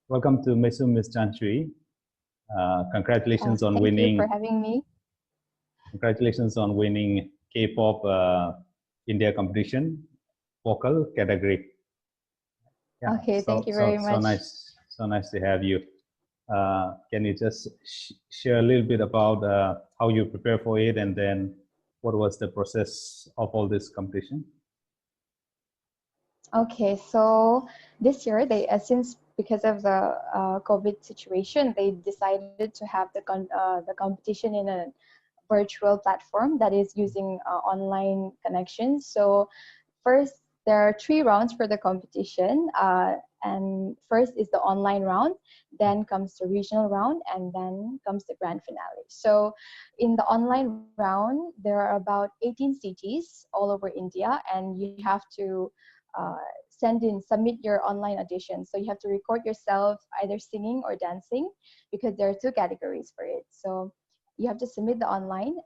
Welcome to Meisum, Ms. Chanchui. Congratulations on Thank you for winning. having me. Congratulations on winning K-pop India competition vocal category. Yeah, okay, thank you very much. So nice to have you. Can you just share a little bit about how you prepare for it, and then what was the process of all this competition? Okay, so this year since because of the COVID situation, they decided to have the competition in a virtual platform that is using online connections. So first, there are 3 rounds for the competition, and first is the online round, then comes the regional round, and then comes the grand finale. So in the online round, there are about 18 cities all over India, and you have to submit your online audition. So you have to record yourself either singing or dancing, because there are 2 categories for it. So you have to submit the online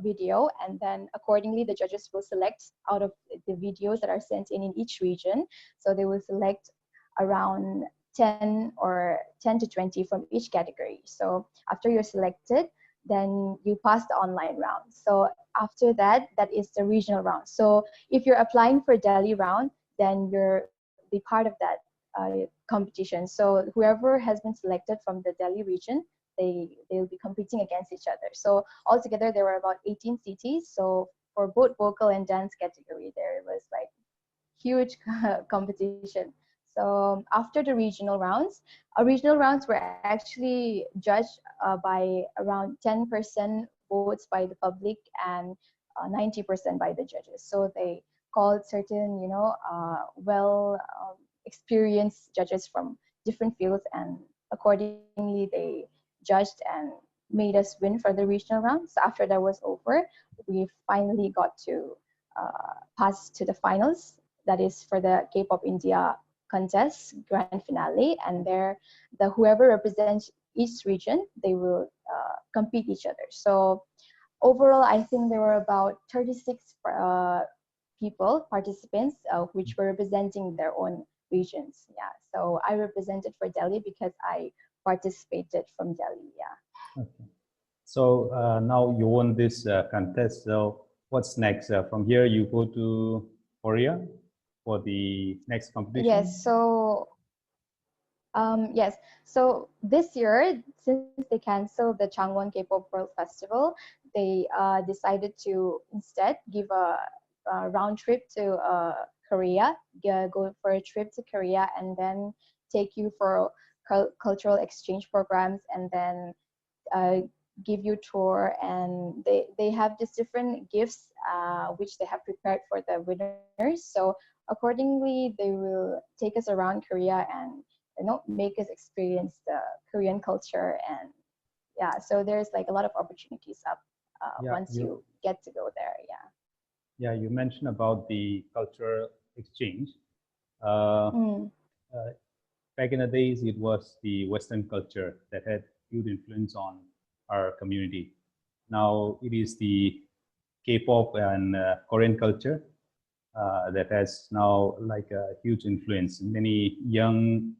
video, and then accordingly the judges will select out of the videos that are sent in each region. So they will select around 10 to 20 from each category. So after you're selected, then you pass the online round. So after that, that is the regional round. So if you're applying for Delhi round, then you're the part of that competition. So whoever has been selected from the Delhi region, they'll be competing against each other. So altogether there were about 18 cities. So for both vocal and dance category, there was like huge competition. So after the regional rounds were actually judged by around 10% votes by the public and 90% by the judges. So they called certain, experienced judges from different fields, and accordingly they judged and made us win for the regional round. So after that was over, we finally got to pass to the finals. That is for the K-pop India contest grand finale, and there whoever represents each region, they will compete each other. So overall, I think there were about 36 participants, which were representing their own regions. Yeah, so I represented for Delhi because I participated from Delhi. Yeah. Okay. So now you won this contest. So what's next? From here, you go to Korea for the next competition? Yes. So yes. So this year, since they canceled the Changwon K-Pop World Festival, they decided to instead give a round trip to Korea, go for a trip to Korea, and then take you for cultural exchange programs, and then give you tour. And they have these different gifts which they have prepared for the winners. So accordingly, they will take us around Korea and make us experience the Korean culture. And yeah, so there's like a lot of opportunities up once you get to go there. Yeah, you mentioned about the cultural exchange. Back in the days, it was the Western culture that had huge influence on our community. Now it is the K-pop and Korean culture that has now like a huge influence. Many young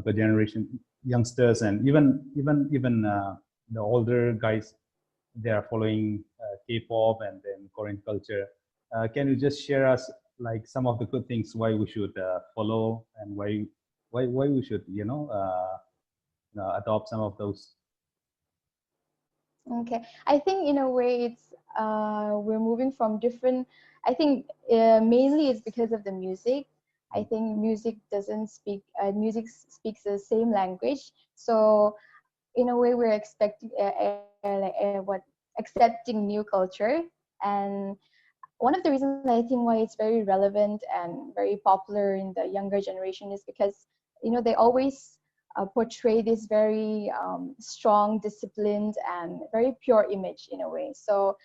generation youngsters, and even the older guys, they are following K-pop and then Korean culture. Can you just share us like some of the good things why we should follow, and why we should adopt some of those? Okay, I think in a way it's we're moving from different. I think mainly it's because of the music. I think music speaks the same language. So in a way, we're expecting accepting new culture. And one of the reasons I think why it's very relevant and very popular in the younger generation is because they always portray this very strong, disciplined, and very pure image in a way. So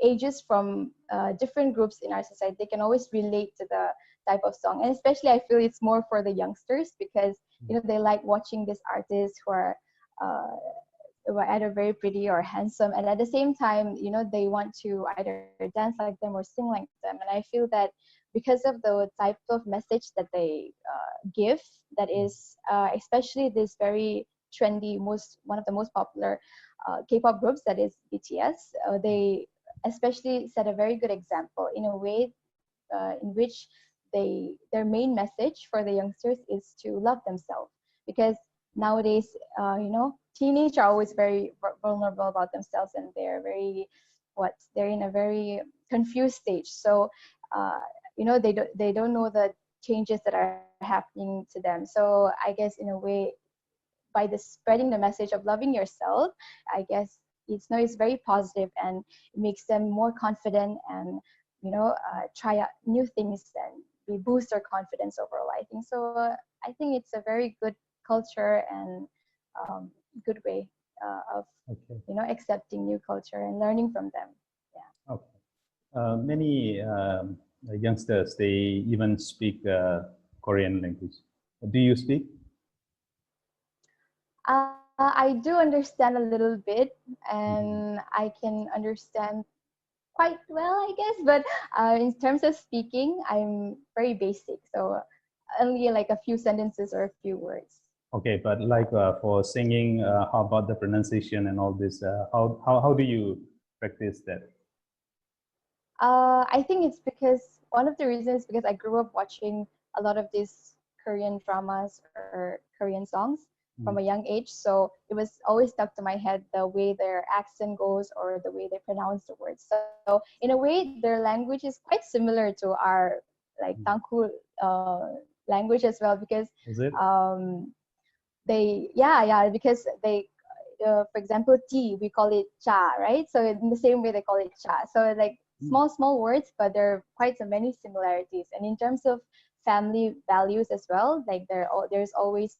ages from different groups in our society, they can always relate to the type of song. And especially I feel it's more for the youngsters, because they like watching these artists who are either very pretty or handsome, and at the same time they want to either dance like them or sing like them. And I feel that because of the type of message that they give, that is especially this very trendy, one of the most popular K-pop groups, that is BTS. They especially set a very good example in a way in which their main message for the youngsters is to love themselves, because nowadays teenagers are always very vulnerable about themselves, and they're in a very confused stage. So they don't know the changes that are happening to them. So I guess in a way, by the spreading the message of loving yourself, I guess it's very positive, and it makes them more confident, and try out new things, and we boost their confidence overall, I think. So I think it's a very good culture, and good way of accepting new culture and learning from them. Yeah. Okay. Many youngsters, they even speak Korean language. Do you speak? I do understand a little bit, and I can understand quite well, I guess. But in terms of speaking, I'm very basic, so only like a few sentences or a few words. Okay, but like for singing, how about the pronunciation and all this? How do you practice that? I think it's because one of the reasons is because I grew up watching a lot of these Korean dramas or Korean songs from a young age. So it was always stuck to my head, the way their accent goes or the way they pronounce the words. So in a way, their language is quite similar to our like Tangku language as well, because Is it? because they for example, tea, we call it cha, right? So in the same way they call it cha. So like small words, but there are quite so many similarities. And in terms of family values as well, like there's always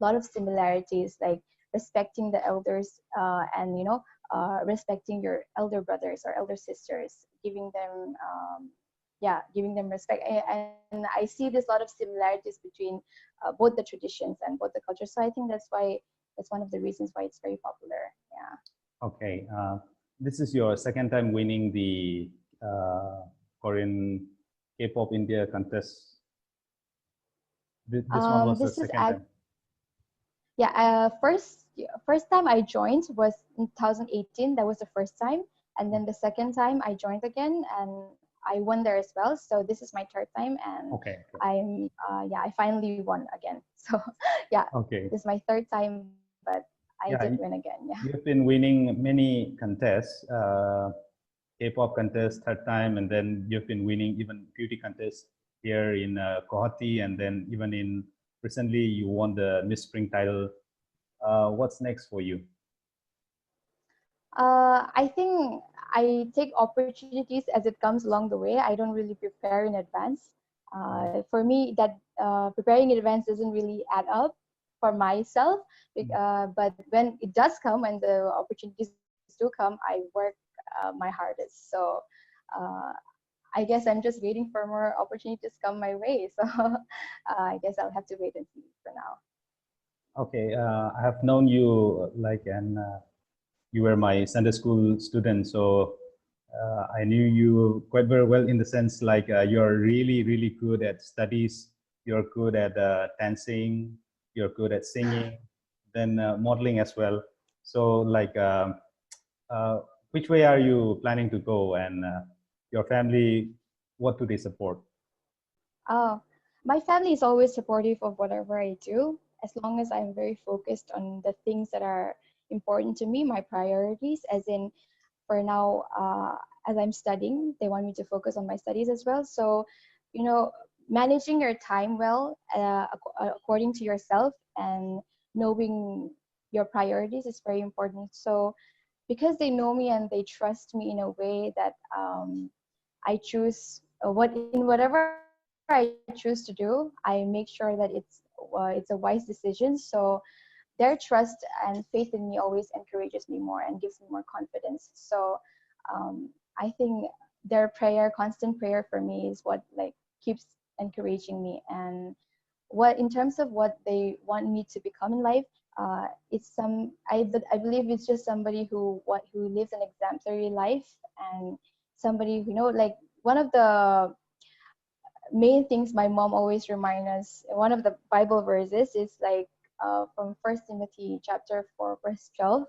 a lot of similarities, like respecting the elders, and respecting your elder brothers or elder sisters, giving them respect. And I see there's a lot of similarities between both the traditions and both the cultures. So I think that's one of the reasons why it's very popular. Yeah. Okay. This is your second time winning the Korean K-pop India contest. This one was the second time. Yeah. First time I joined was in 2018. That was the first time, and then the second time I joined again, and I won there as well. So this is my third time, and okay. I finally won again. So yeah, okay. This is my third time, but I did win again. Yeah. You've been winning many contests, K-pop contests third time, and then you've been winning even beauty contests here in Guwahati, and then even recently you won the Miss Spring title. What's next for you? I think I take opportunities as it comes along the way. I don't really prepare in advance. For me, that preparing in advance doesn't really add up for myself. But when it does come, and the opportunities do come, I work my hardest. So I guess I'm just waiting for more opportunities to come my way. So I guess I'll have to wait and see for now. Okay, I have known you you were my Sunday school student, so I knew you quite very well in the sense like you're really, really good at studies, you're good at dancing, you're good at singing, then modeling as well. So which way are you planning to go, and your family, what do they support? Oh, my family is always supportive of whatever I do, as long as I'm very focused on the things that are important to me, my priorities. As in, for now, as I'm studying, they want me to focus on my studies as well. So, managing your time well, according to yourself, and knowing your priorities is very important. So, because they know me and they trust me in a way that I choose whatever I choose to do, I make sure that it's a wise decision. So their trust and faith in me always encourages me more and gives me more confidence. So I think their constant prayer for me is what like keeps encouraging me. And what in terms of what they want me to become in life, I believe it's just somebody who lives an exemplary life, and somebody who like one of the main things my mom always remind us, one of the Bible verses is like from First Timothy chapter 4 verse 12.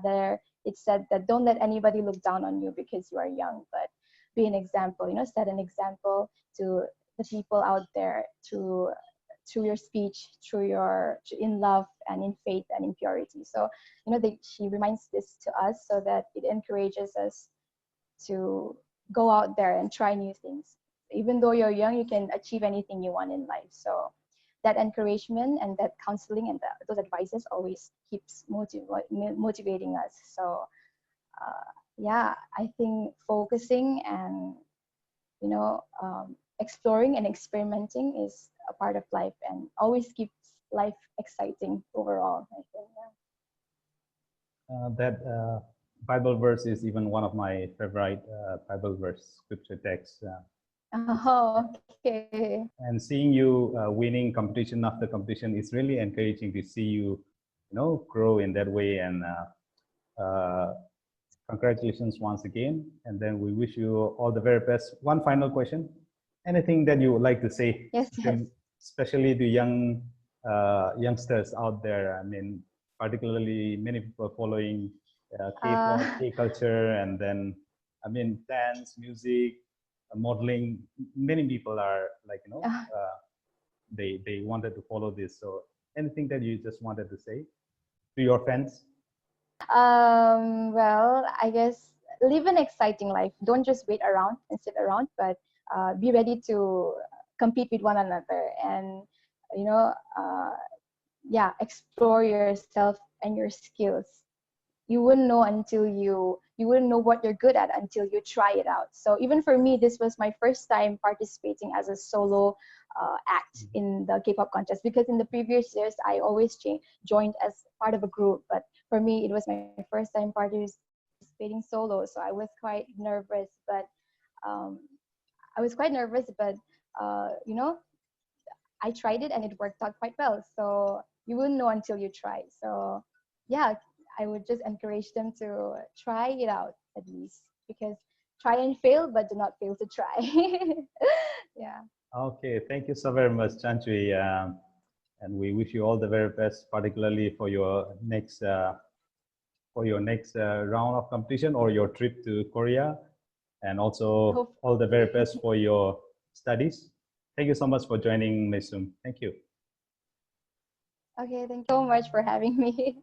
There it said that don't let anybody look down on you because you are young, but be an example. Set an example to the people out there through your speech, in love and in faith and in purity. So she reminds this to us so that it encourages us to go out there and try new things. Even though you're young, you can achieve anything you want in life. So that encouragement and that counseling and those advices always keeps motivating us. So yeah, I think focusing and exploring and experimenting is a part of life and always keeps life exciting overall, I think. That Bible verse is even one of my favorite Bible verse scripture texts. Oh, okay. And seeing you winning competition after competition is really encouraging to see you, grow in that way. And congratulations once again. And then we wish you all the very best. One final question: anything that you would like to say, Yes, yes. especially the youngsters out there? I mean, particularly many people following K-pop, K-culture, and then dance, music, modeling. Many people are like they wanted to follow this. So anything that you just wanted to say to your fans? Well, I guess live an exciting life. Don't just wait around and sit around, but be ready to compete with one another and yeah, explore yourself and your skills. You wouldn't know until you wouldn't know what you're good at until you try it out. So even for me, this was my first time participating as a solo act in the K-pop contest, because in the previous years I always joined as part of a group, but for me it was my first time participating solo. So I was quite nervous, but I tried it and it worked out quite well. So you wouldn't know until you try. So yeah, I would just encourage them to try it out at least, because try and fail, but do not fail to try. Yeah. Okay, thank you so very much, Chanchui. And we wish you all the very best, particularly for your next round of competition or your trip to Korea, and also all the very best for your studies. Thank you so much for joining Meisum. Thank you. Okay, thank you so much for having me.